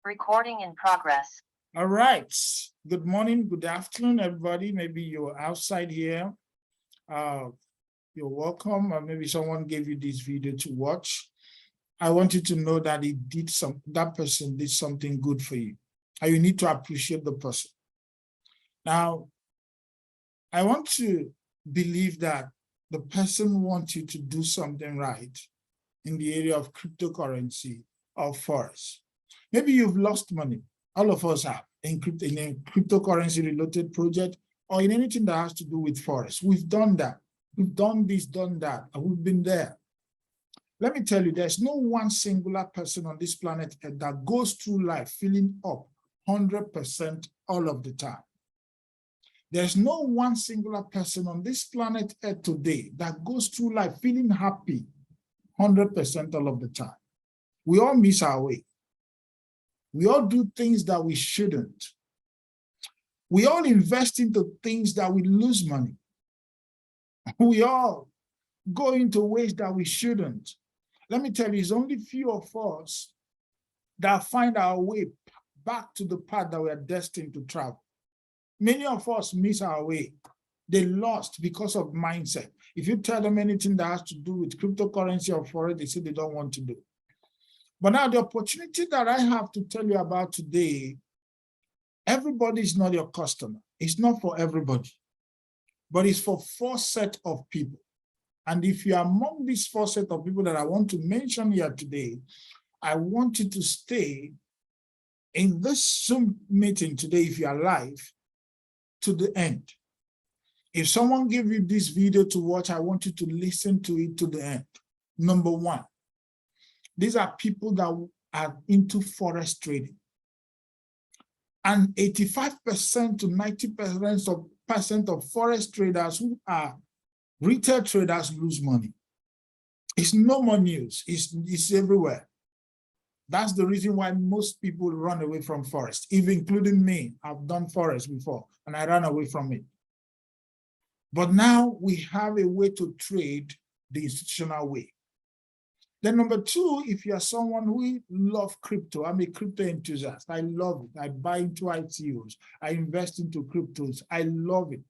Recording in progress. All right. Good morning, good afternoon, everybody. Maybe you're outside here. You're welcome, or maybe someone gave you this video to watch. I want you to know that that person did something good for you, and you need to appreciate the person. Now, I want to believe that the person wants you to do something right in the area of cryptocurrency or forex. Maybe you've lost money. All of us have in a cryptocurrency related project or in anything that has to do with forex. We've done that. We've done this, done that, and we've been there. Let me tell you, there's no one singular person on this planet that goes through life feeling up 100% all of the time. There's no one singular person on this planet Earth today that goes through life feeling happy 100% all of the time. We all miss our way. We all do things that we shouldn't. We all invest into things that we lose money. We all go into ways that we shouldn't. Let me tell you, it's only few of us that find our way back to the path that we are destined to travel. Many of us miss our way. They lost because of mindset. If you tell them anything that has to do with cryptocurrency or forex, they say they don't want to do. But now the opportunity that I have to tell you about today, everybody is not your customer. It's not for everybody, but it's for 4 sets of people. And if you're among these 4 sets of people that I want to mention here today, I want you to stay in this Zoom meeting today, if you're live, to the end. If someone gave you this video to watch, I want you to listen to it to the end. Number 1, these are people that are into forex trading. And 85% to 90% of forex traders who are retail traders lose money. It's no more news. It's everywhere. That's the reason why most people run away from forex, even including me. I've done forex before, and I ran away from it. But now we have a way to trade the institutional way. Then number 2, if you are someone who loves crypto, I'm a crypto enthusiast. I love it. I buy into ICOs. I invest into cryptos. I love it.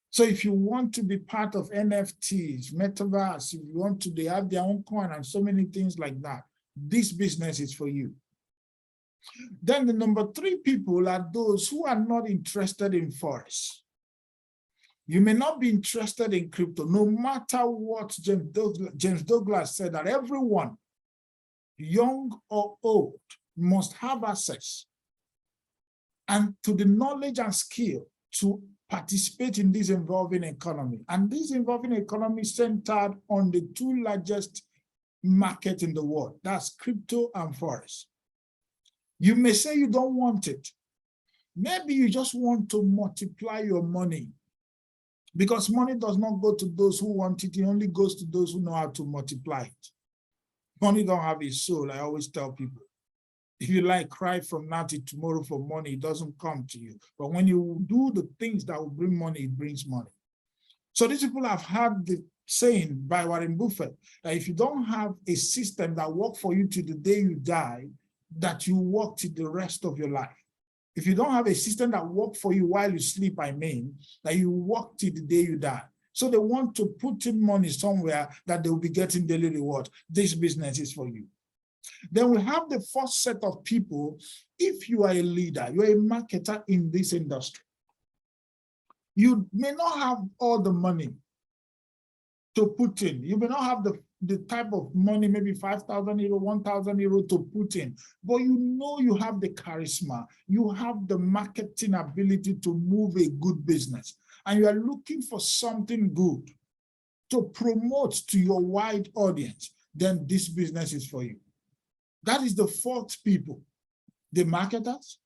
So if you want to be part of NFTs, metaverse, if you want to, they have their own coin and so many things like that, this business is for you. Then the number 3 people are those who are not interested in forex. You may not be interested in crypto, no matter what James Douglas said, that everyone, young or old, must have access and to the knowledge and skill to participate in this evolving economy. And this evolving economy is centered on the 2 largest markets in the world. That's crypto and forex. You may say you don't want it. Maybe you just want to multiply your money, because money does not go to those who want it. It only goes to those who know how to multiply it. Money don't have a soul. I always tell people, if you like cry from now to tomorrow for money, it doesn't come to you. But when you do the things that will bring money, it brings money. So these people have had the saying by Warren Buffett that if you don't have a system that works for you to the day you die, that you work to the rest of your life. If you don't have a system that works for you while you sleep, I mean, that you work till the day you die. So they want to put in money somewhere that they will be getting daily reward. This business is for you. Then we have the 4th set of people. If you are a leader, you're a marketer in this industry, you may not have all the money to put in. You may not have the type of money, maybe 5,000 euro, 1,000 euro to put in, but you know you have the charisma, you have the marketing ability to move a good business, and you are looking for something good to promote to your wide audience, then this business is for you. That is the 4th people, the marketers,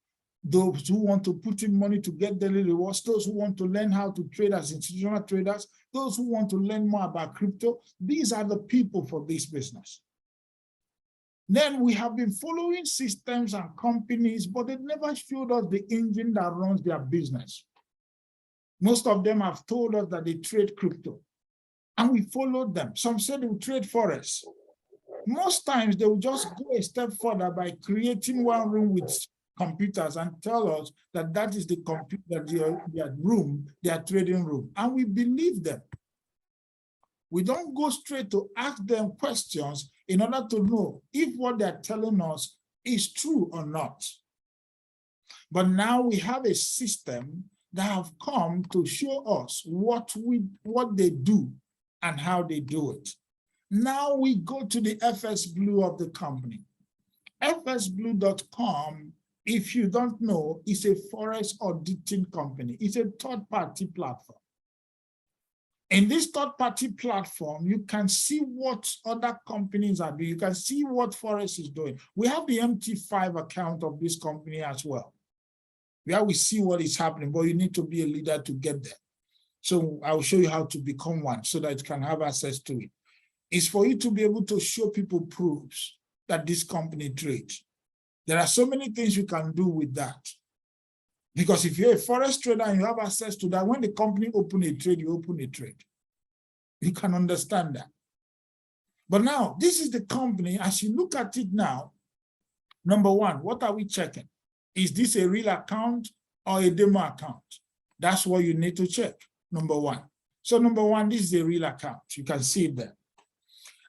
those who want to put in money to get daily rewards, those who want to learn how to trade as institutional traders, those who want to learn more about crypto. These are the people for this business. Then we have been following systems and companies, but they never showed us the engine that runs their business. Most of them have told us that they trade crypto, and we followed them. Some said they will trade forex. Most times they will just go a step further by creating one room with computers and tell us that that is the computer, their room, their trading room. And we believe them. We don't go straight to ask them questions in order to know if what they're telling us is true or not. But now we have a system that have come to show us what they do and how they do it. Now we go to the FS Blue of the company. FSBlue.com, if you don't know, is a forex auditing company. It's a third-party platform. In this third-party platform, you can see what other companies are doing. You can see what Forex is doing. We have the MT5 account of this company as well, where we see what is happening, but you need to be a leader to get there. So I'll show you how to become one so that you can have access to it. It's for you to be able to show people proofs that this company trades. There are so many things you can do with that. Because if you're a forex trader and you have access to that, when the company open a trade, you open a trade. You can understand that. But now, this is the company, as you look at it now, number one, what are we checking? Is this a real account or a demo account? That's what you need to check, number one. So number one, this is a real account. You can see it there.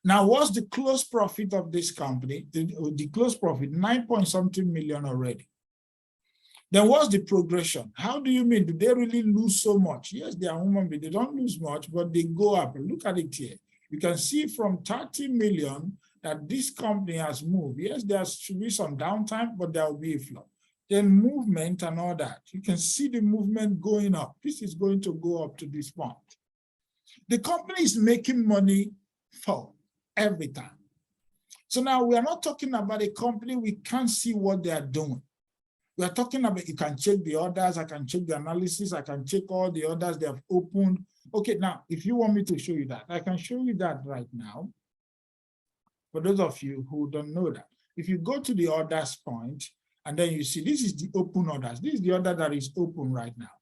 Now, what's the close profit of this company? The close profit, 9-point-something million already. Then what's the progression? How do you mean? Do they really lose so much? Yes, they are human beings. They don't lose much, but they go up. Look at it here. You can see from 30 million that this company has moved. Yes, there should be some downtime, but there will be a flow. Then movement and all that. You can see the movement going up. This is going to go up to this point. The company is making money for every time. So now we are not talking about a company we can't see what they are doing. We are talking about, you can check the orders, I can check the analysis, I can check all the orders they have opened. Okay, now, if you want me to show you that, I can show you that right now. For those of you who don't know that, if you go to the orders point, and then you see, this is the open orders. This is the order that is open right now.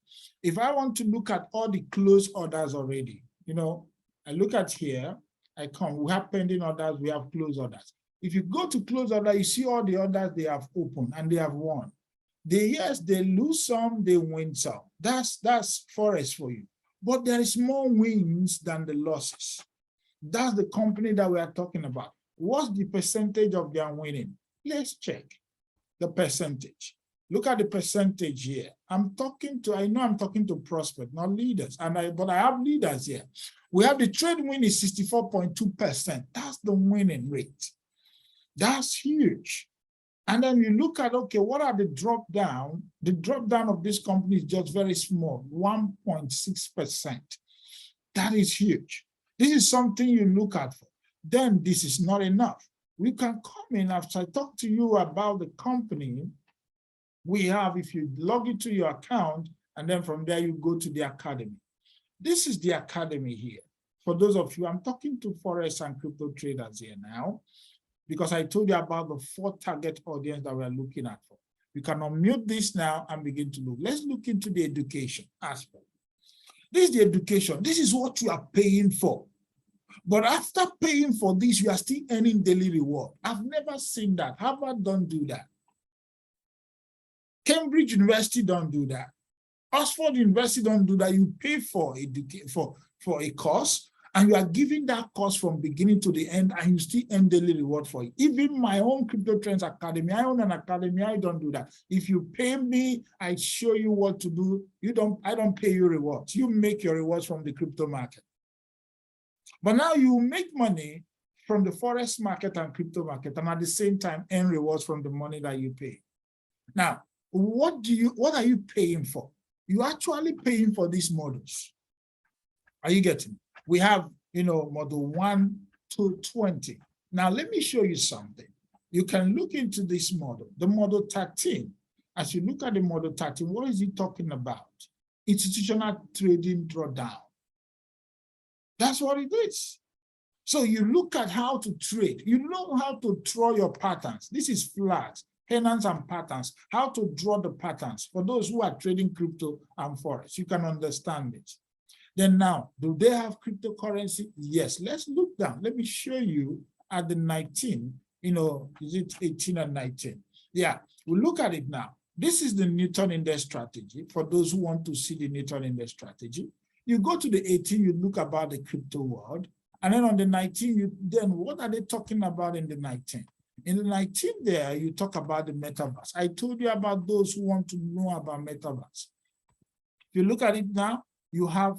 If I want to look at all the closed orders already, you know, I look at here, I come, we have pending orders, we have closed orders. If you go to close order, you see all the orders they have opened and they have won. Yes, they lose some, they win some. That's forex for you. But there is more wins than the losses. That's the company that we are talking about. What's the percentage of their winning? Let's check the percentage. Look at the percentage here. I know I'm talking to prospects, not leaders, but I have leaders here. We have the trade win is 64.2%. That's the winning rate. That's huge. And then you look at, okay, what are the drop down? The drop down of this company is just very small, 1.6%. That is huge. This is something you look at for. Then this is not enough. We can come in after I talk to you about the company. We have, if you log into your account, and then from there you go to the academy. This is the academy here. For those of you, I'm talking to forex and crypto traders here now, because I told you about the 4 target audience that we're looking at for. You can unmute this now and begin to look. Let's look into the education aspect. This is the education. This is what you are paying for. But after paying for this, you are still earning daily reward. I've never seen that. Harvard don't do that. Cambridge University don't do that. Oxford University don't do that. You pay for a course, and you are giving that course from beginning to the end, and you still earn daily reward for it. Even my own Crypto Trends Academy, I own an academy, I don't do that. If you pay me, I show you what to do. I don't pay you rewards. You make your rewards from the crypto market. But now you make money from the forex market and crypto market, and at the same time earn rewards from the money that you pay. Now, what are you paying for? You're actually paying for these models. Are you getting it? We have, model 1 to 20. Now, let me show you something. You can look into this model, the model 13. As you look at the model 13, what is it talking about? Institutional trading drawdown. That's what it is. So you look at how to trade. You know how to draw your patterns. This is flat, pennants and patterns, how to draw the patterns for those who are trading crypto and forex. You can understand it. Then now, do they have cryptocurrency? Yes, let's look down. Let me show you at the 19, is it 18 and 19? Yeah, we look at it now. This is the Newton Index strategy for those who want to see the Newton Index strategy. You go to the 18, you look about the crypto world. And then on the 19, then what are they talking about in the 19? In the 19 there, you talk about the metaverse. I told you about those who want to know about metaverse. If you look at it now, you have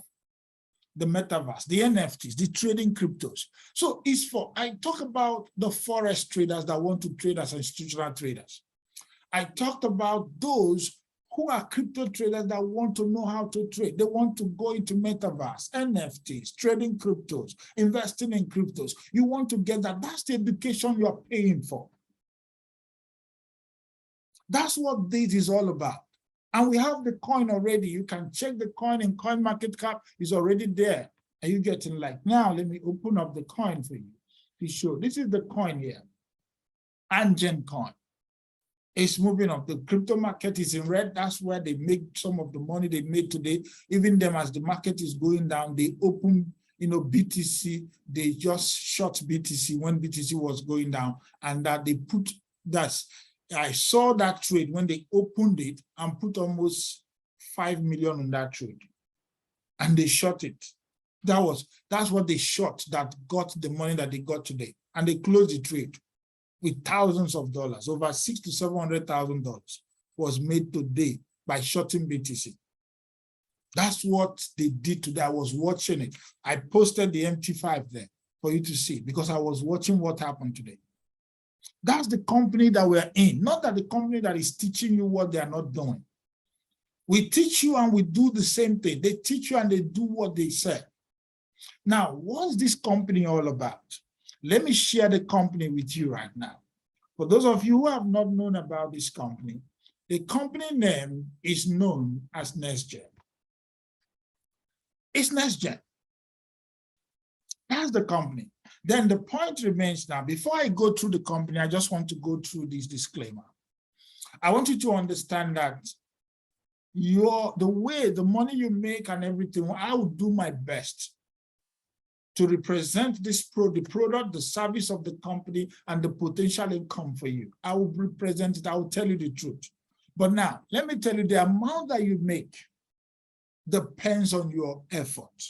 the metaverse, the NFTs, the trading cryptos. So I talk about the forex traders that want to trade as institutional traders. I talked about those who are crypto traders that want to know how to trade. They want to go into metaverse, NFTs, trading cryptos, investing in cryptos. You want to get that. That's the education you're paying for. That's what this is all about. And we have the coin already. You can check the coin in CoinMarketCap. It's already there. And you're getting like, now let me open up the coin for you to show. This is the coin here, NextGen coin. It's moving up. The crypto market is in red. That's where they make some of the money they made today. Even them, as the market is going down, they open, BTC. They just short BTC when BTC was going down, and that they put that. I saw that trade when they opened it and put almost 5 million on that trade, and they short it. That's what they short that got the money that they got today, and they closed the trade with thousands of dollars. Over $600,000 to $700,000 was made today by shorting BTC. That's what they did today. I was watching it. I posted the MT5 there for you to see because I was watching what happened today. That's the company that we're in, not that the company that is teaching you what they are not doing. We teach you and we do the same thing. They teach you and they do what they say. Now, what's this company all about? Let me share the company with you right now. For those of you who have not known about this company, the company name is known as NextGen. It's NextGen. That's the company. Then the point remains now, before I go through the company, I just want to go through this disclaimer. I want you to understand that the money you make and everything, I will do my best to represent the product, the service of the company, and the potential income for you. I will represent it. I will tell you the truth. But now, let me tell you, the amount that you make depends on your effort,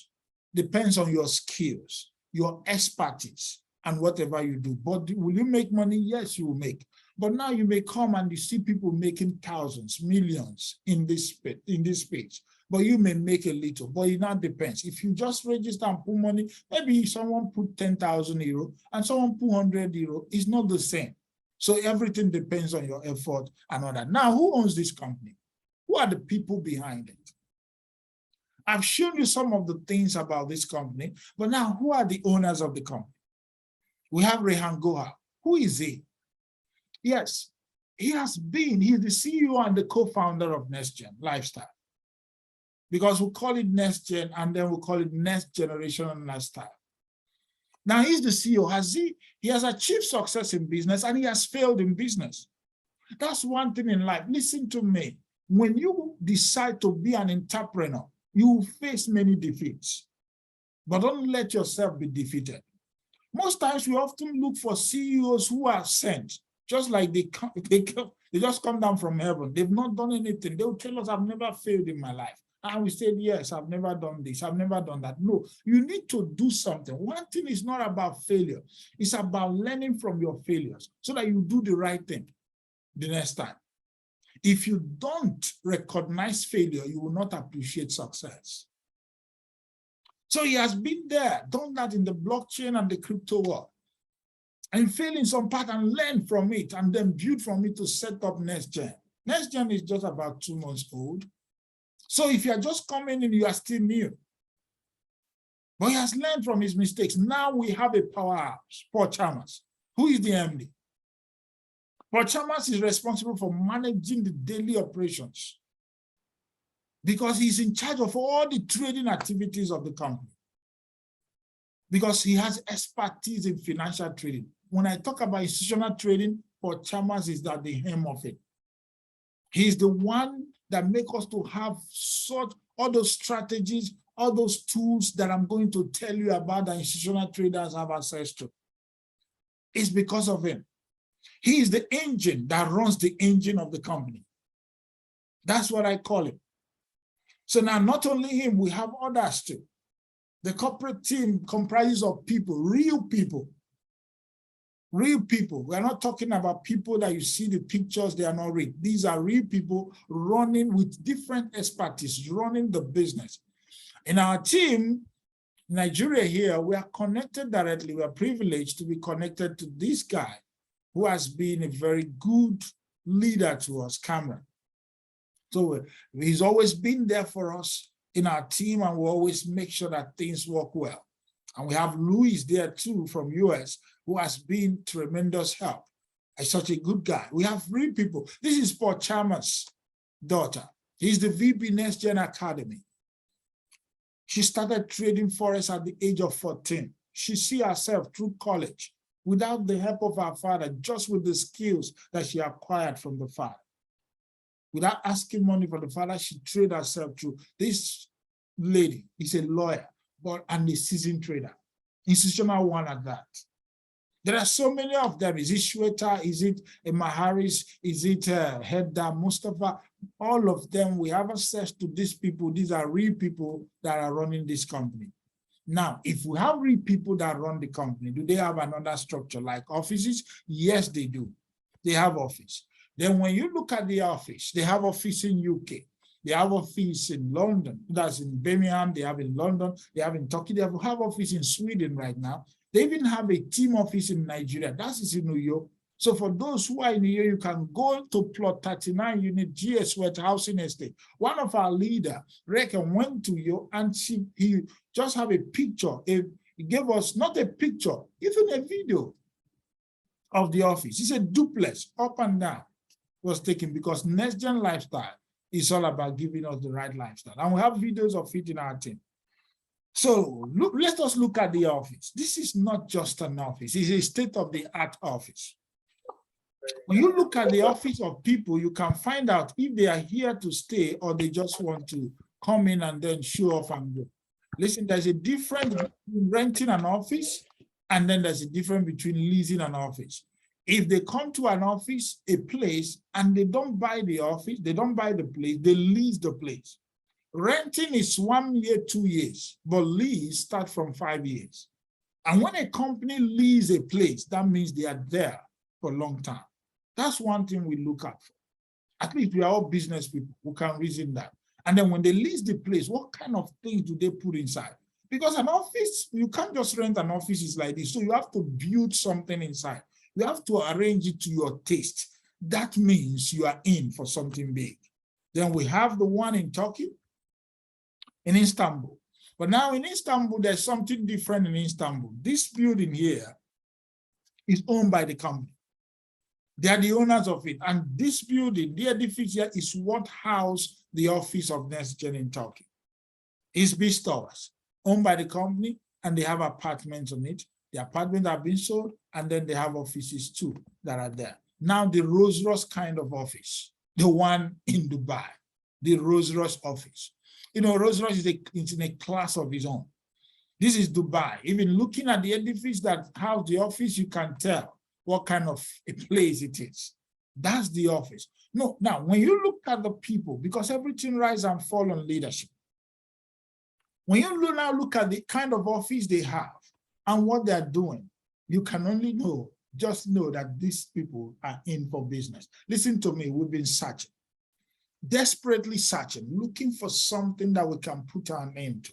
depends on your skills, your expertise, and whatever you do. But will you make money? Yes, you will make. But now you may come and you see people making thousands, millions in this space. But you may make a little, but it now depends. If you just register and put money, maybe someone put 10,000 euro and someone put 100 euro, it's not the same. So everything depends on your effort and all that. Now, who owns this company? Who are the people behind it? I've shown you some of the things about this company, but now who are the owners of the company? We have Rehan Goha. Who is he? Yes, he's the CEO and the co-founder of NextGen Lifestyle. Because we call it NextGen and then we call it Next Generation Lifestyle. Now he's the CEO. He has achieved success in business and he has failed in business. That's one thing in life. Listen to me. When you decide to be an entrepreneur, you will face many defeats. But don't let yourself be defeated. Most times we often look for CEOs who are sent, just like they just come down from heaven. They've not done anything. They will tell us, I've never failed in my life. And we said, yes, I've never done this. I've never done that. No, you need to do something. One thing is not about failure. It's about learning from your failures so that you do the right thing the next time. If you don't recognize failure, you will not appreciate success. So he has been there, done that in the blockchain and the crypto world, and fail in some part and learn from it and then build from it to set up NextGen. NextGen is just about 2 months old. So if you're just coming in, you are still new. But he has learned from his mistakes. Now we have a powerhouse, Paul Chalmers. Who is the MD? Paul Chalmers is responsible for managing the daily operations because he's in charge of all the trading activities of the company. Because he has expertise in financial trading. When I talk about institutional trading, Paul Chalmers is at the hem of it. He's the one that makes us to have all those strategies, all those tools that I'm going to tell you about that institutional traders have access to. It's because of him. He is the engine that runs the engine of the company. That's what I call him. So now not only him, we have others too. The corporate team comprises of people, real people. Real people. We're not talking about people that you see the pictures, they are not real. These are real people running with different expertise, running the business. In our team, Nigeria here, we are connected directly. We are privileged to be connected to this guy who has been a very good leader to us, Cameron. So he's always been there for us in our team, and we always make sure that things work well. And we have Louis there too from US, who has been tremendous help. He's such a good guy. We have three people. This is Paul Chalmers' daughter. He's the VP NextGen Academy. She started trading forex at the age of 14. She sees herself through college without the help of her father, just with the skills that she acquired from the father. Without asking money from the father, she traded herself through. This lady is a lawyer, and a seasoned trader, institutional one at that. There are so many of them. Is it Shweta? Is it Maharis? Is it Hedda, Mustafa? All of them, we have access to these people. These are real people that are running this company. Now, if we have real people that run the company, do they have another structure like offices? Yes, they do. They have office. Then when you look at the office, they have office in UK. They have office in London. That's in Birmingham. They have in London. They have in Turkey. They have office in Sweden right now. They even have a team office in Nigeria. That is in New York. So for those who are in New York, you can go to plot 39 unit GS West Housing Estate. One of our leaders, Reken, went to you and he just have a picture. He gave us not a picture, even a video of the office. It's a duplex up and down was taken because NextGen Lifestyle is all about giving us the right lifestyle. And we have videos of it in our team. So let us look at the office. This is not just an office. It's a state-of-the-art office. When you look at the office of people, you can find out if they are here to stay or they just want to come in and then show off and go. Listen, there's a difference between renting an office and then there's a difference between leasing an office. If they come to an office, a place, and they don't buy the office, they don't buy the place, they lease the place. Renting is 1 year, 2 years, but lease starts from 5 years. And when a company leases a place, that means they are there for a long time. That's one thing we look at. At least we are all business people who can reason that. And then when they lease the place, what kind of things do they put inside? Because an office, you can't just rent an office is like this. So you have to build something inside. You have to arrange it to your taste. That means you are in for something big. Then we have the one in Turkey, in Istanbul. But now in Istanbul, there's something different in Istanbul. This building here is owned by the company. They are the owners of it. And this building, the edifice here, is what housed the office of NextGen in Turkey. It's big towers, owned by the company, and they have apartments on it. The apartments have been sold, and then they have offices too that are there. Now the Rolls-Royce kind of office, the one in Dubai, the Rolls-Royce office. You know, Rolls-Royce is in a class of its own. This is Dubai. Even looking at the edifice that housed the office, you can tell what kind of a place it is. That's the office. No, now, when you look at the people, because everything rises and falls on leadership, when you now look at the kind of office they have and what they're doing, you can only know, just know that these people are in for business. Listen to me, we've been searching, desperately searching, looking for something that we can put our name to,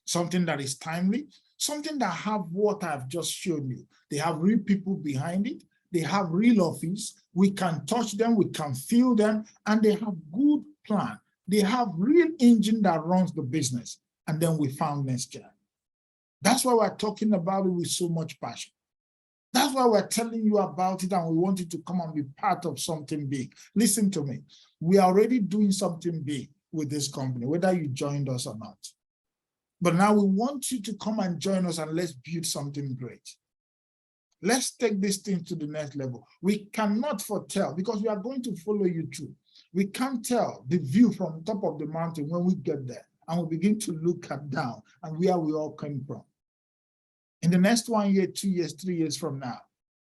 something that is timely, something that have what I've just shown you. They have real people behind it. They have real office. We can touch them. We can feel them. And they have good plan. They have real engine that runs the business. And then we found NextGen. That's why we're talking about it with so much passion. That's why we're telling you about it, and we want you to come and be part of something big. Listen to me. We are already doing something big with this company, whether you joined us or not. But now we want you to come and join us, and let's build something great. Let's take this thing to the next level. We cannot foretell, because we are going to follow you through. We can't tell the view from top of the mountain when we get there, and we begin to look at down and where we all came from. In the next 1 year, 2 years, 3 years from now,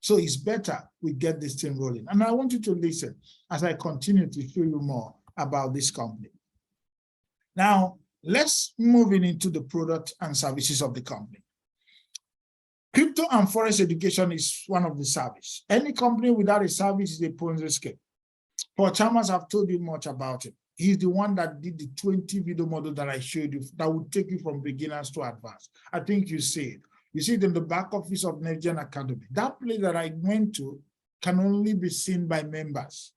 So it's better we get this thing rolling. And I want you to listen as I continue to show you more about this company. Now, let's move into the product and services of the company. Crypto and Forex education is one of the services. Any company without a service is a Ponzi scheme. Paul Chalmers have told you much about it. He's the one that did the 20 video model that I showed you that would take you from beginners to advanced. I think you see it. You see it in the back office of NextGen Academy. That place that I went to can only be seen by members.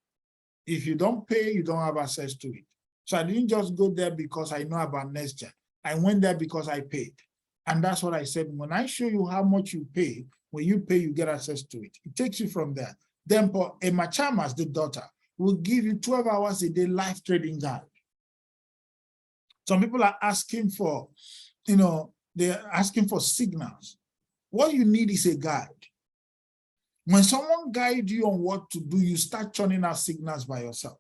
If you don't pay, you don't have access to it. So I didn't just go there because I know about NextGen. I went there because I paid. And that's what I said. When I show you how much you pay, when you pay, you get access to it. It takes you from there. Then for Emma Chalmers, the daughter, will give you 12 hours a day live trading guide. Some people are asking for, they're asking for signals. What you need is a guide. When someone guides you on what to do, you start churning out signals by yourself.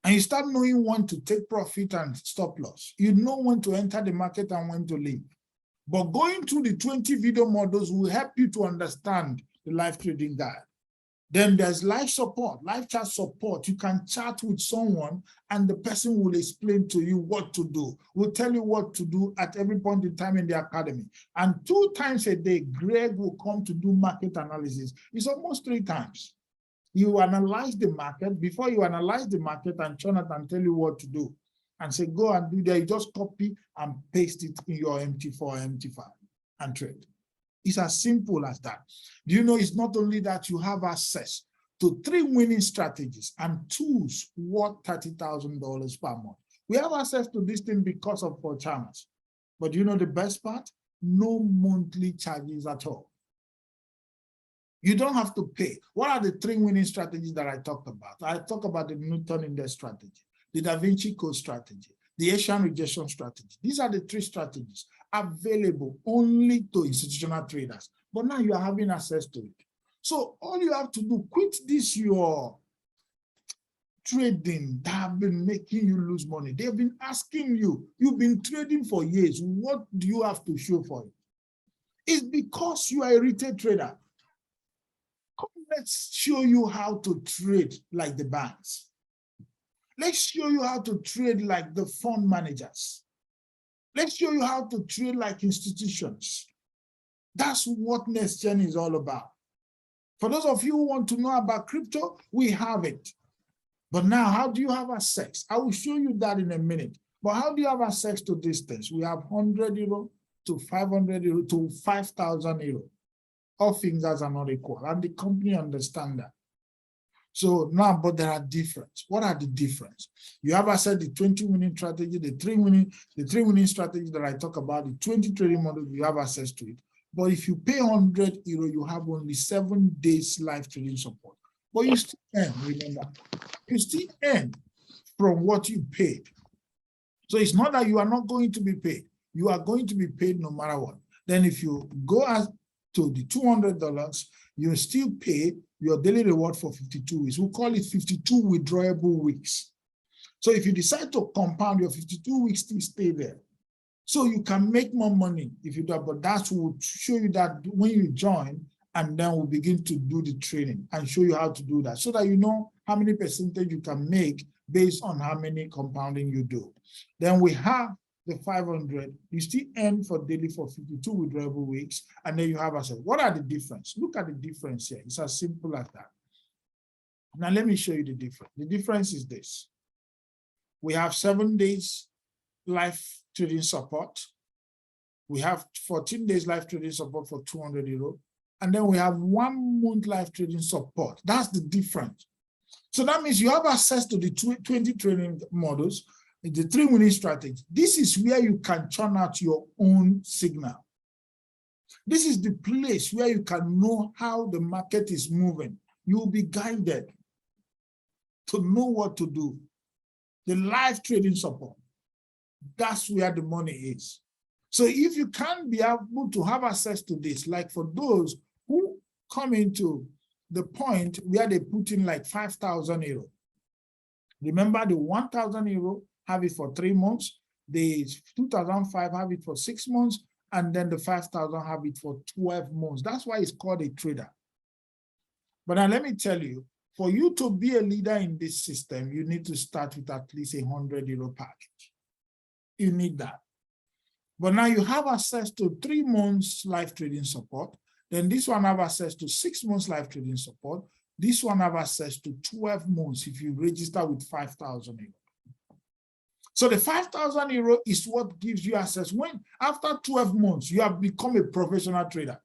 And you start knowing when to take profit and stop loss. You know when to enter the market and when to leave. But going through the 20 video models will help you to understand the live trading guide. Then there's live support, live chat support. You can chat with someone and the person will explain to you what to do, will tell you what to do at every point in time in the academy. And 2 times a day, Greg will come to do market analysis. It's almost 3 times. You analyze the market. Before you analyze the market, and Jonathan tell you what to do and say, go and do that. You just copy and paste it in your MT4, MT5 and trade. It's as simple as that. Do you know it's not only that you have access to 3 winning strategies and tools worth $30,000 per month. We have access to this thing because of Paul Chalmers. But do you know the best part? No monthly charges at all. You don't have to pay. What are the 3 winning strategies that I talked about? I talked about the Newton Index strategy, the Da Vinci Code strategy, the Asian rejection strategy. These are the 3 strategies available only to institutional traders. But now you are having access to it. So all you have to do, quit this your trading that have been making you lose money. They've been asking you, you've been trading for years. What do you have to show for it? It's because you are a retail trader. Let's show you how to trade like the banks. Let's show you how to trade like the fund managers. Let's show you how to trade like institutions. That's what NextGen is all about. For those of you who want to know about crypto, we have it. But now, how do you have access? I will show you that in a minute. But how do you have access to these things? We have 100 euro to 500 euro to 5,000 euro. All fingers are not equal, and the company understands that. So now, but there are differences. What are the differences? You have access to the 20 winning strategy, the three winning strategies that I talk about, the 20 trading models, you have access to it. But if you pay 100 euro, you have only 7 days live trading support. But you still earn, remember, you still earn from what you paid. So it's not that you are not going to be paid. You are going to be paid no matter what. Then if you go to the $200, you still pay your daily reward for 52 weeks. We call it 52 withdrawable weeks. So if you decide to compound your 52 weeks, still stay there. So you can make more money if you do, but that will show you that when you join, and then we'll begin to do the training and show you how to do that so that you know how many percentage you can make based on how many compounding you do. Then we have the 500, you still earn for daily for 52 withdrawable weeks, and then you have access. What are the difference? Look at the difference here. It's as simple as that. Now let me show you the difference. The difference is this. We have 7 days live trading support. We have 14 days live trading support for 200 euro. And then we have 1 month live trading support. That's the difference. So that means you have access to the 20 trading models, the 3 winning strategies. This is where you can churn out your own signal. This is the place where you can know how the market is moving. You will be guided to know what to do. The live trading support, that's where the money is. So if you can't be able to have access to this, like for those who come into the point where they put in like 5,000 euro. Remember the 1,000 euro, have it for 3 months. The 2,005 have it for 6 months. and then the 5,000 have it for 12 months. That's why it's called a trader. But now let me tell you, for you to be a leader in this system, you need to start with at least €100 package. You need that. But now you have access to 3 months live trading support. Then this one have access to 6 months live trading support. This one have access to 12 months if you register with €5,000. So the €5,000 is what gives you access when after 12 months, you have become a professional trader.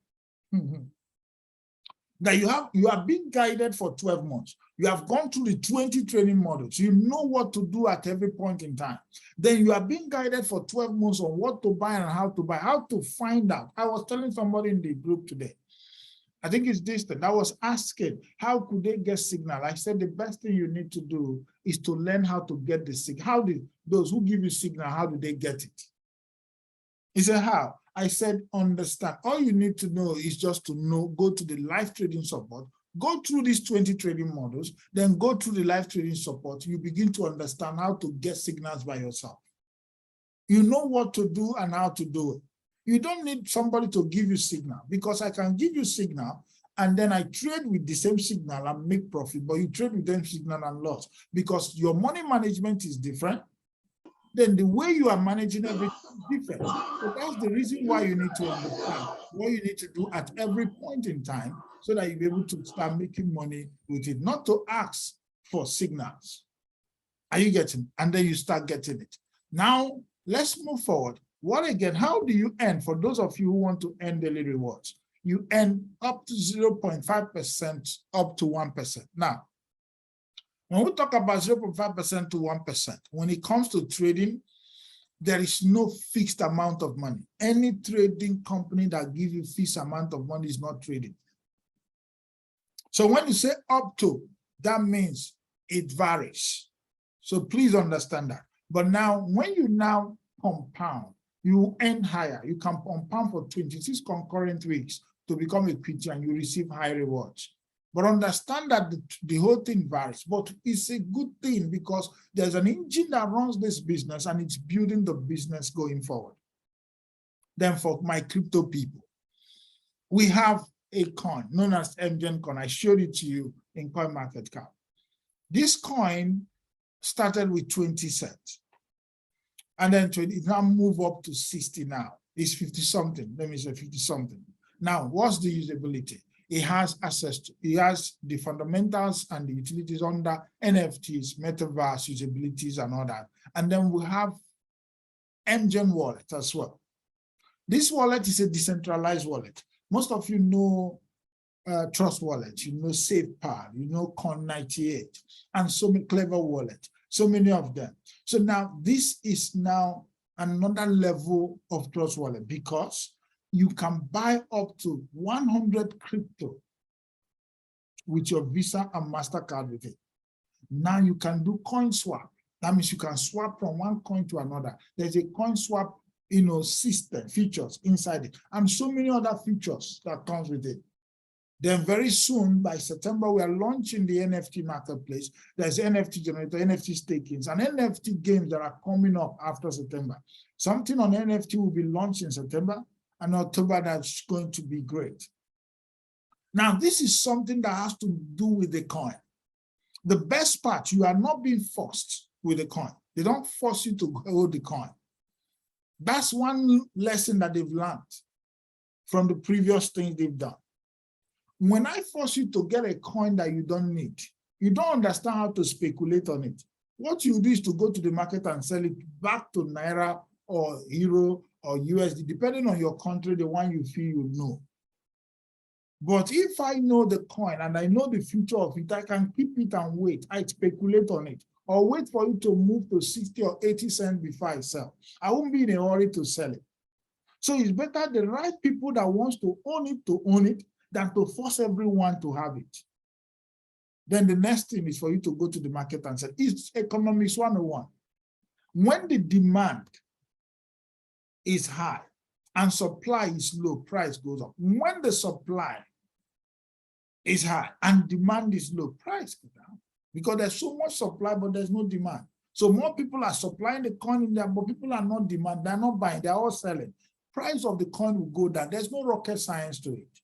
That you are being guided for 12 months. You have gone through the 20 training models. You know what to do at every point in time. Then you are being guided for 12 months on what to buy and how to buy, how to find out. I was telling somebody in the group today, I think it's this thing. I was asking, how could they get signal? I said, the best thing you need to do is to learn how to get the signal. How do those who give you signal, how do they get it? He said, how? I said, understand. All you need to know is just to know, go to the live trading support, go through these 20 trading models, then go through the live trading support. You begin to understand how to get signals by yourself. You know what to do and how to do it. You don't need somebody to give you signal, because I can give you signal and then I trade with the same signal and make profit, but you trade with them signal and loss because your money management is different. Then the way you are managing everything is different. So that's the reason why you need to understand what you need to do at every point in time so that you'll be able to start making money with it, not to ask for signals. Are you getting? And then you start getting it. Now, let's move forward. What again, how do you earn? For those of you who want to earn daily rewards, you earn up to 0.5% up to 1%. Now, when we talk about 0.5% to 1%, when it comes to trading, there is no fixed amount of money. Any trading company that gives you fixed amount of money is not trading. So when you say up to, that means it varies. So please understand that. But now, when you now compound, you earn higher. You can compound for 26 concurrent weeks to become a equity and you receive high rewards. But understand that the whole thing varies, but it's a good thing because there's an engine that runs this business and it's building the business going forward. Then for my crypto people, we have a coin known as NextGen coin. I showed it to you in CoinMarketCap. This coin started with 20 cents. And then it now move up to 60 now. It's 50 something. Let me say 50 something. Now, what's the usability? It has access to, it has the fundamentals and the utilities under NFTs, metaverse usabilities and all that. And then we have NextGen wallet as well. This wallet is a decentralized wallet. Most of you know Trust Wallet, you know SafePal, you know Con98, and so many Clever Wallet, so many of them. So now this is now another level of Trust Wallet because you can buy up to 100 crypto with your Visa and MasterCard with it. Now you can do coin swap. That means you can swap from one coin to another. There's a coin swap, system, features inside it, and so many other features that comes with it. Then very soon, by September, we are launching the NFT marketplace. There's NFT generator, NFT stakings, and NFT games that are coming up after September. Something on NFT will be launched in September, and October that's going to be great. Now, this is something that has to do with the coin. The best part, you are not being forced with the coin. They don't force you to hold the coin. That's one lesson that they've learned from the previous things they've done. When I force you to get a coin that you don't need, you don't understand how to speculate on it. What you do is to go to the market and sell it back to Naira or Euro or USD, depending on your country, the one you feel you know. But if I know the coin and I know the future of it, I can keep it and wait. I speculate on it or wait for it to move to 60 or 80 cents before I sell. I won't be in a hurry to sell it. So it's better the right people that wants to own it than to force everyone to have it. Then the next thing is for you to go to the market and say, it's economics 101. When the demand is high and supply is low, price goes up. When the supply is high and demand is low, price goes down. Because there's so much supply, but there's no demand. So more people are supplying the coin in there, but people are not demanding, they're not buying, they're all selling. price of the coin will go down. There's no rocket science to it.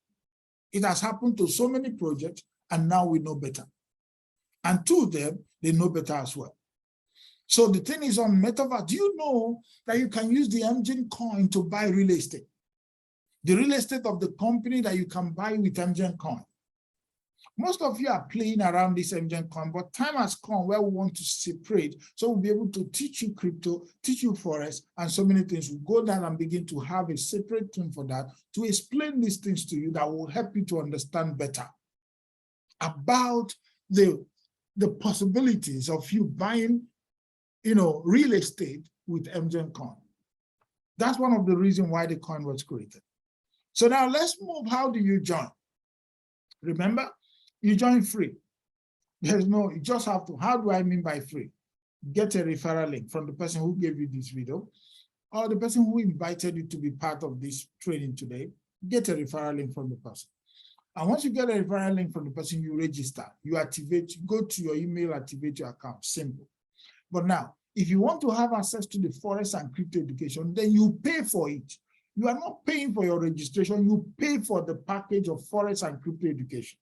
It has happened to so many projects, and now we know better. And to them, they know better as well. So the thing is on Metaverse, do you know that you can use the NextGen coin to buy real estate? The real estate of the company that you can buy with NextGen coin. Most of you are playing around this NextGen coin, but time has come where we want to separate. So we'll be able to teach you crypto, teach you forex, and so many things. We'll go down and begin to have a separate team for that to explain these things to you that will help you to understand better about the possibilities of you buying, real estate with NextGen coin. That's one of the reasons why the coin was created. So now let's move. How do you join? Remember, you join free. You just have to. How do I mean by free? Get a referral link from the person who gave you this video, or the person who invited you to be part of this training today. Get a referral link from the person. And once you get a referral link from the person, you register, you activate, you go to your email, activate your account. Simple. But now, if you want to have access to the forex and crypto education, then you pay for it. You are not paying for your registration, you pay for the package of forex and crypto education.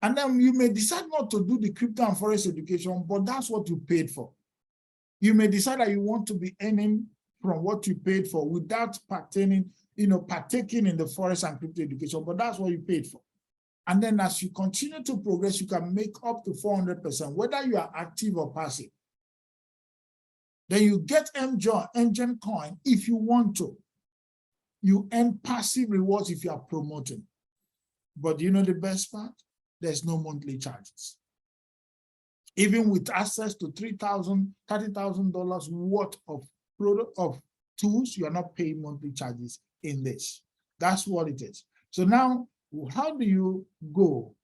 And then you may decide not to do the crypto and forex education, but that's what you paid for. You may decide that you want to be earning from what you paid for without partaking in the forex and crypto education, but that's what you paid for. And then as you continue to progress, you can make up to 400%, whether you are active or passive. Then you get NextGen coin if you want to. You earn passive rewards if you are promoting. But you know the best part? There's no monthly charges. Even with access to $3,000, $30,000 worth of tools, you are not paying monthly charges in this. That's what it is. So now, how do you go?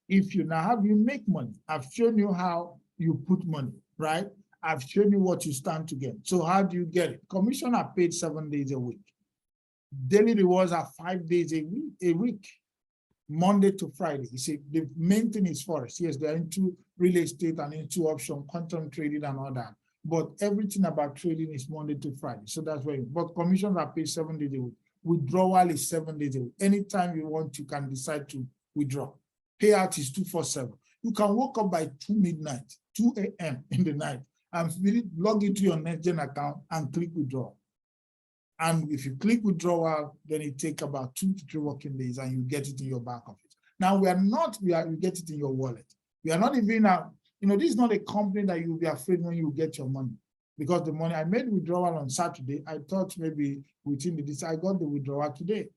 How do you make money? I've shown you how you put money, right? I've shown you what you stand to get. So how do you get it? Commission are paid 7 days a week. Daily rewards are 5 days a week, Monday to Friday. You see, the main thing is forex. Yes, they're into real estate and into option, quantum trading and all that. But everything about trading is Monday to Friday. So that's why. But commissions are paid 7 days a week. Withdrawal is 7 days a week. Anytime you want, you can decide to withdraw. Payout is 247. You can wake up by 2 a.m. in the night and log into your NextGen account and click withdraw. And if you click withdrawal, then it takes about 2 to 3 working days and you get it in your back office. Now, you get it in your wallet. We are not even, this is not a company that you'll be afraid when you get your money. Because the money I made withdrawal on Saturday, I thought maybe within I got the withdrawal today.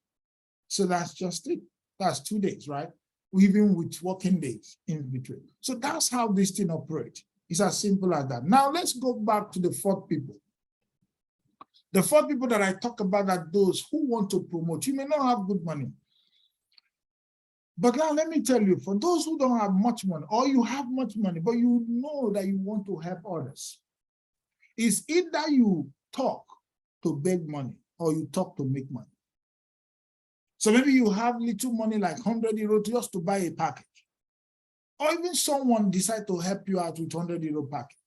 So that's just it. That's 2 days, right? Even with working days in between. So that's how this thing operates. It's as simple as that. Now let's go back to the 4th people. The 4th people that I talk about are those who want to promote. You may not have good money. But now let me tell you, for those who don't have much money, or you have much money, but you know that you want to help others, it's either you talk to beg money or you talk to make money. So maybe you have little money like 100 euros just to buy a package. Or even someone decide to help you out with 100 euro package.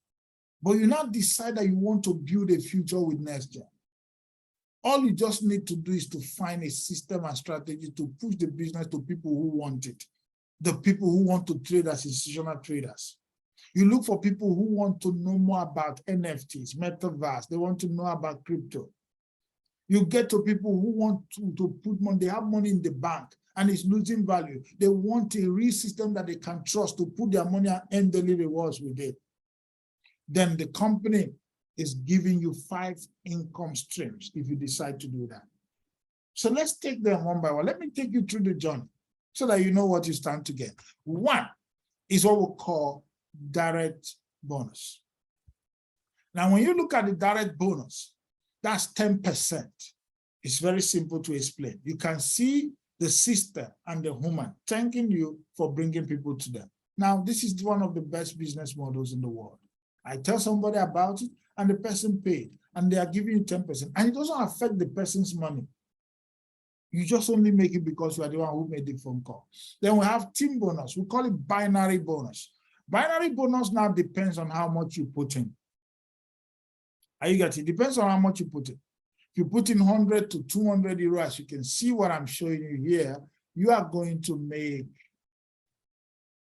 But you now decide that you want to build a future with NextGen. All you just need to do is to find a system and strategy to push the business to people who want it. The people who want to trade as institutional traders. You look for people who want to know more about NFTs, Metaverse. They want to know about crypto. You get to people who want to put money. They have money in the bank and it's losing value. They want a real system that they can trust to put their money and earn daily rewards with it. Then the company is giving you 5 income streams if you decide to do that. So let's take them one by one. Let me take you through the journey so that you know what you stand to get. One is what we call direct bonus. Now, when you look at the direct bonus, that's 10%. It's very simple to explain. You can see the system and the human thanking you for bringing people to them. Now, this is one of the best business models in the world. I tell somebody about it, and the person paid, and they are giving you 10%, and it doesn't affect the person's money. You just only make it because you are the one who made the phone call. Then we have team bonus. We call it binary bonus. Binary bonus now depends on how much you put in. Are you getting it? Depends on how much you put in. If you put in 100 to 200 euro, as you can see what I'm showing you here, you are going to make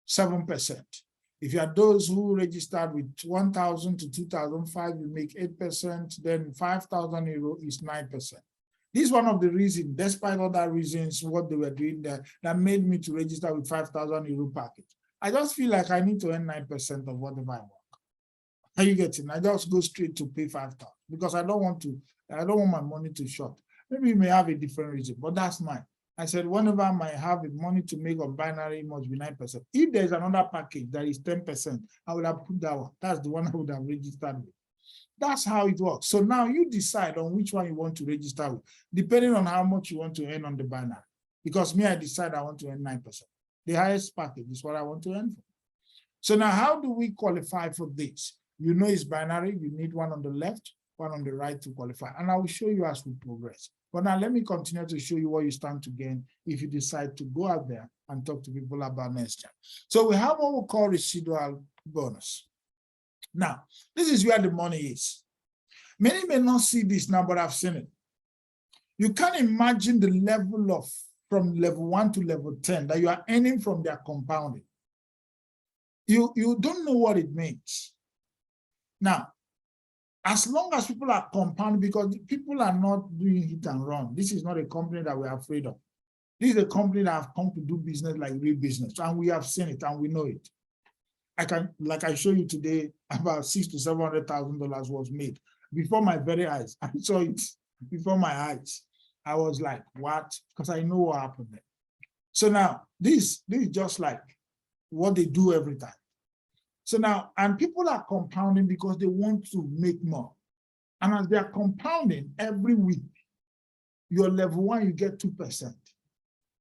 7%. If you are those who registered with 1,000 to 2,005, you make 8%, then 5,000 euro is 9%. This is one of the reasons, despite other reasons, what they were doing there, that made me to register with 5,000 euro package. I just feel like I need to earn 9% of whatever I work. Are you getting? I just go straight to pay 5,000 because I don't want my money to short. Maybe you may have a different reason, but that's mine. I said, whenever I might have the money to make on binary, it must be 9%. If there's another package that is 10%, I would have put that one. That's the one I would have registered with. That's how it works. So now you decide on which one you want to register with, depending on how much you want to earn on the binary. Because me, I decide I want to earn 9%. The highest package is what I want to earn for. So now how do we qualify for this? You know it's binary. You need one on the left, one on the right to qualify. And I will show you as we progress. But now let me continue to show you what you stand to gain if you decide to go out there and talk to people about NextGen. So we have what we call residual bonus. Now, this is where the money is. Many may not see this now, but I've seen it. You can't imagine the level of from level 1 to level 10 that you are earning from their compounding. You don't know what it means. Now, as long as people are compounding, because people are not doing hit and run, this is not a company that we're afraid of. This is a company that have come to do business like real business, and we have seen it and we know it. Like I show you today, about $600,000 to $700,000 was made before my very eyes. I saw it before my eyes. I was like, what? Because I know what happened there. So now this is just like what they do every time. So now, and people are compounding because they want to make more. And as they are compounding every week, your level 1, you get 2%.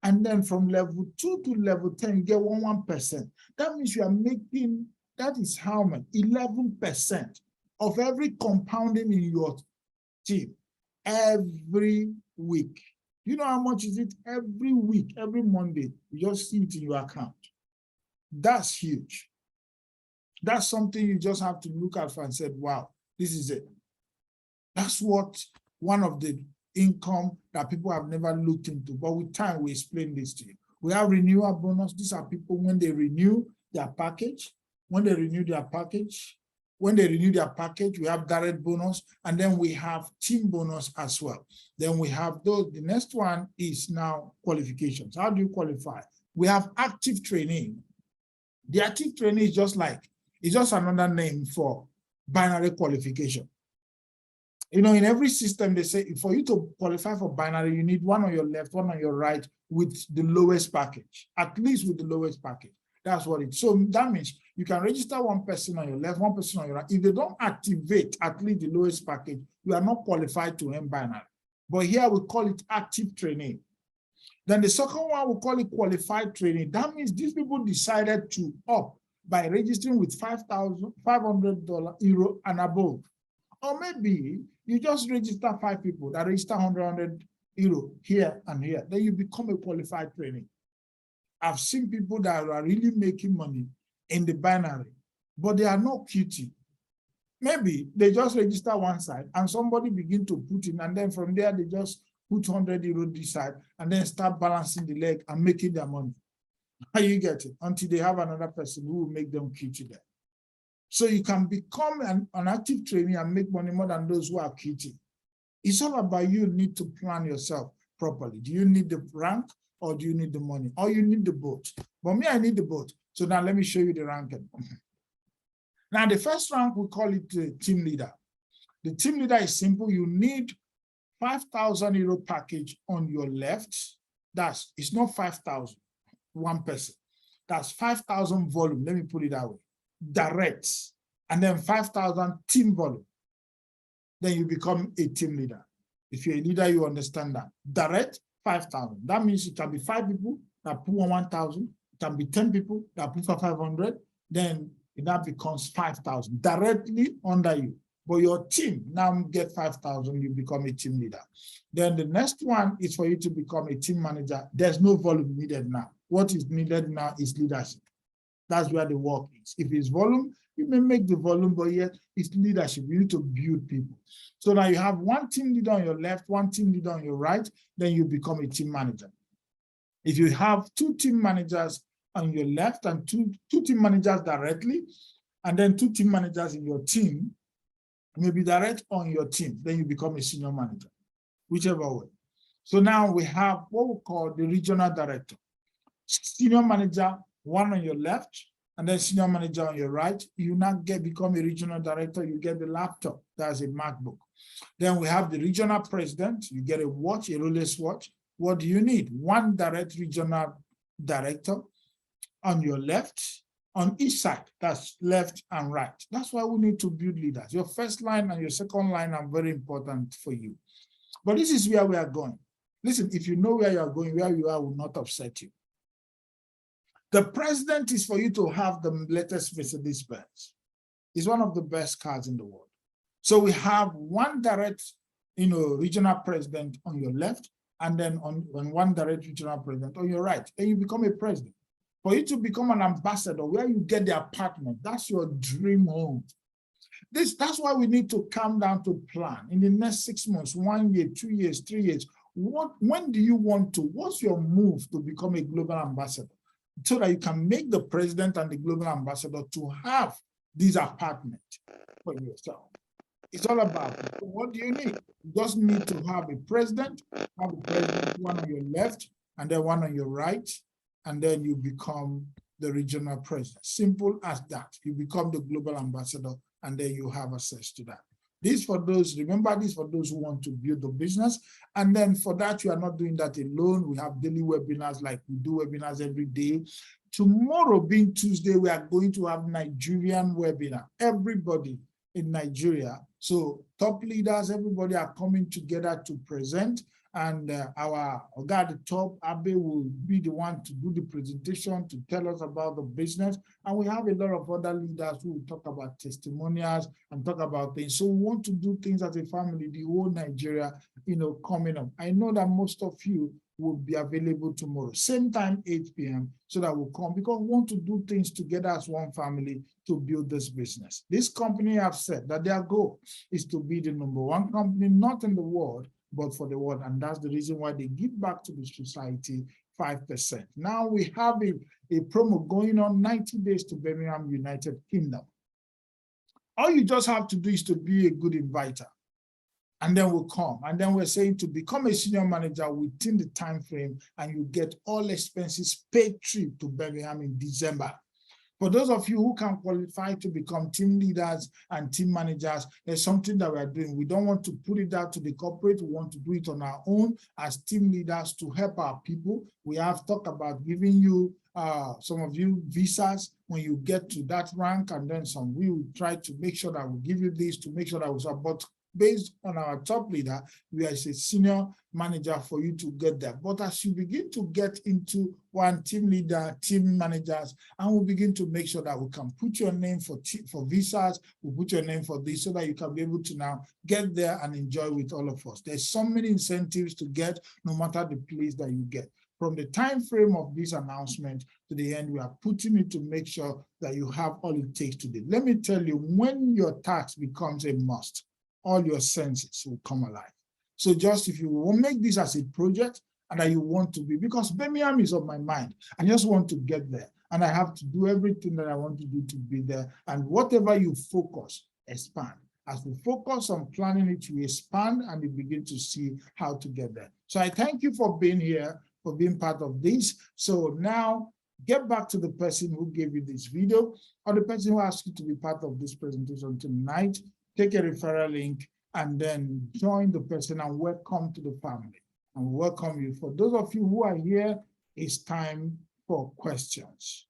And then from level 2 to level 10, you get 1%. That means you are making, that is how much? 11% of every compounding in your team every week. You know how much is it? Every week, every Monday, you just see it in your account. That's huge. That's something you just have to look at and say, wow, this is it. That's what one of the income that people have never looked into. But with time, we explain this to you. We have renewal bonus. These are people when they renew their package. When they renew their package, we have direct bonus, and then we have team bonus as well. Then we have those. The next one is now qualifications. How do you qualify? We have active training. The active training is just like, it's just another name for binary qualification. You know, in every system, they say for you to qualify for binary, you need one on your left, one on your right with the lowest package, at least with the lowest package. That's what it is. So that means you can register one person on your left, one person on your right. If they don't activate at least the lowest package, you are not qualified to earn binary. But here we call it active training. Then the second one, we call it qualified training. That means these people decided to up by registering with $500 euro and above. Or maybe you just register 5 people that register 100 euro here and here. Then you become a qualified trainee. I've seen people that are really making money in the binary, but they are not QT. Maybe they just register one side and somebody begin to put in, and then from there they just put 100 euro this side and then start balancing the leg and making their money. How you get it? Until they have another person who will make them QT there. So you can become an active trainee and make money more than those who are QT. It's all about you need to plan yourself properly. Do you need the rank or do you need the money? Or you need the both? But me, I need the both. So now let me show you the ranking. Now the first rank, we call it the team leader. The team leader is simple. You need 5,000 euro package on your left. It's not 5,000, one person. That's 5,000 volume. Let me put it that way. Direct, and then 5,000 team volume. Then you become a team leader. If you're a leader, you understand that. Direct, 5,000. That means it can be 5 people that put on 1,000. It can be 10 people that put for 500. Then that becomes 5,000 directly under you. But your team now get 5,000, you become a team leader. Then the next one is for you to become a team manager. There's no volume needed now. What is needed now is leadership. That's where the work is. If it's volume, you may make the volume, but yet it's leadership. You need to build people. So now you have one team leader on your left, one team leader on your right, then you become a team manager. If you have two team managers on your left and two team managers directly, and then two team managers in your team, maybe direct on your team, then you become a senior manager, whichever way. So now we have what we call the regional director. Senior manager, one on your left, and then senior manager on your right. You now become a regional director, you get the laptop, that's a MacBook. Then we have the regional president, you get a watch, a Rolex watch. What do you need? One direct regional director on your left, on each side, that's left and right. That's why we need to build leaders. Your first line and your second line are very important for you. But this is where we are going. Listen, if you know where you are going, where you are will not upset you. The president is for you to have the latest Mercedes Benz. It's one of the best cars in the world. So we have one direct, regional president on your left, and then on one direct regional president on your right, and you become a president. For you to become an ambassador, where you get the apartment, that's your dream home. That's why we need to calm down to plan. In the next 6 months, 1 year, 2 years, 3 years, when do you want to, what's your move to become a global ambassador? So that you can make the president and the global ambassador to have these apartments for yourself. It's all about it. So what do you need? You just need to have a president, one on your left, and then one on your right, and then you become the regional president. Simple as that. You become the global ambassador, and then you have access to that. This for those, remember this for those who want to build the business. And then for that, you are not doing that alone. We have daily webinars, like we do webinars every day. Tomorrow being Tuesday, we are going to have Nigerian webinar. Everybody in Nigeria. So top leaders, everybody are coming together to present. And our guy at the top, Abe, will be the one to do the presentation, to tell us about the business. And we have a lot of other leaders who will talk about testimonials and talk about things. So we want to do things as a family, the whole Nigeria, coming up. I know that most of you will be available tomorrow, same time, 8 p.m., so that we'll come, because we want to do things together as one family to build this business. This company have said that their goal is to be the #1 company, not in the world, but for the world. And that's the reason why they give back to the society 5%. Now we have a promo going on, 90 days to Birmingham, United Kingdom. All you just have to do is to be a good inviter. And then we'll come. And then we're saying to become a senior manager within the time frame, and you get all expenses paid trip to Birmingham in December. For those of you who can qualify to become team leaders and team managers, there's something that we are doing. We don't want to put it out to the corporate. We want to do it on our own as team leaders to help our people. We have talked about giving you, some of you, visas when you get to that rank, and then some we will try to make sure that we give you this to make sure that we support. Based on our top leader, we are a senior manager for you to get there. But as you begin to get into one team leader, team managers, and we'll begin to make sure that we can put your name for visas, we'll put your name for this so that you can be able to now get there and enjoy with all of us. There's so many incentives to get no matter the place that you get. From the time frame of this announcement to the end, we are putting it to make sure that you have all it takes to do. Let me tell you, when your tax becomes a must, all your senses will come alive. So just if you will make this as a project and that you want to be, because Birmingham is on my mind, I just want to get there and I have to do everything that I want to do to be there. And whatever you focus, expand. As we focus on planning it, we expand and we begin to see how to get there. So I thank you for being here, for being part of this. So now get back to the person who gave you this video or the person who asked you to be part of this presentation tonight. Take a referral link and then join the person and welcome to the family and welcome you. For those of you who are here, it's time for questions.